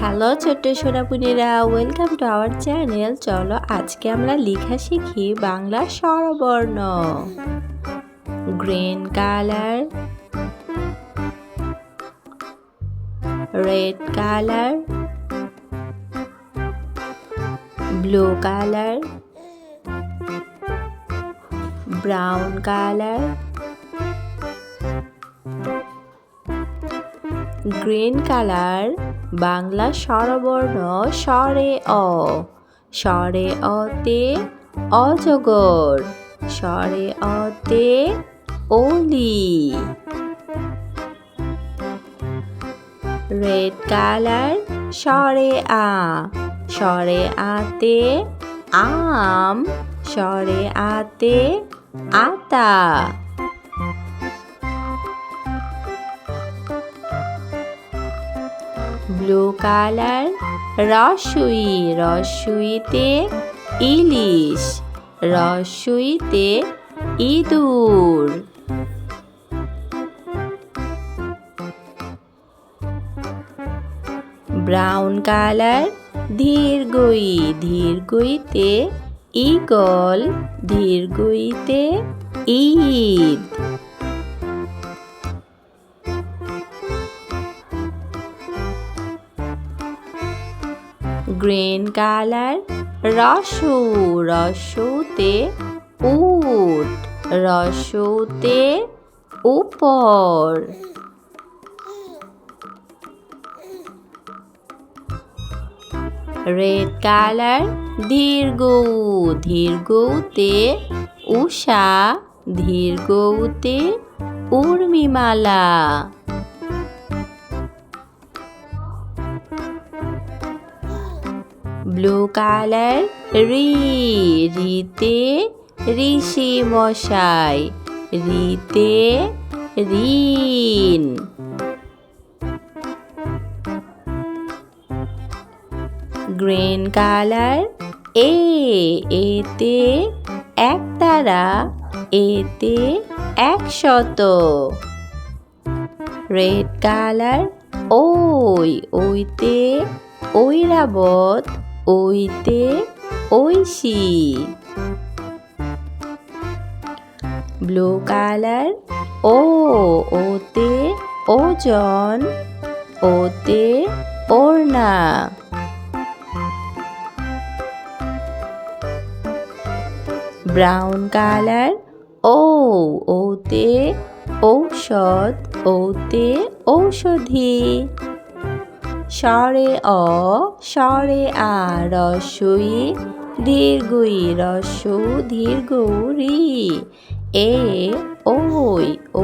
Hello ছোট্ট সোনাপুনিরা, welcome to our channel. চলো আজকে আমরা লেখা শিখি বাংলা স্বরবর্ণ। Green colour, red colour, blue colour, brown colour, green colour. Bangla স্বরবর্ণ স্বরে অ। স্বরে অতে অজগর, স্বরে অতে অলি। রেড কালার, স্বরে আ। স্বরে আতে আম, স্বরে আতে আতা। Blue colour, রসুই। রসুইতে ইলিশ, রসুইতে ইঁদুর। ব্রাউন কালার, ধীরগই। ধীরগইতে ঈগল, ধীরগইতে ঈদ। গ্রিন কালার, রসু। রসুতে উট, রসুতে উপর। রেড কালার, দীর্ঘউ। দীর্ঘউতে উষা, দীর্ঘউতে উর্মিমালা। ব্লু কালার, রি। রিতে ঋষি মশাই, রিতে ঋণ। গ্রিন কালার, এ। এতে একতারা, এতে 100। রেড কালার, ওই। ওইতে ঐরাবত, ওইতে ঐশী। ব্লু কালার, ও। ওতে ওজন, ওতে ওড়না। ব্রাউন কালার, ও। ওতে ঔষধ, ওতে ঔষধি। স্বরে অ, স্বরে আ। রস্বই দীর্ঘই, রস্বউ দীর্ঘউ রি। এ, ওই, ও,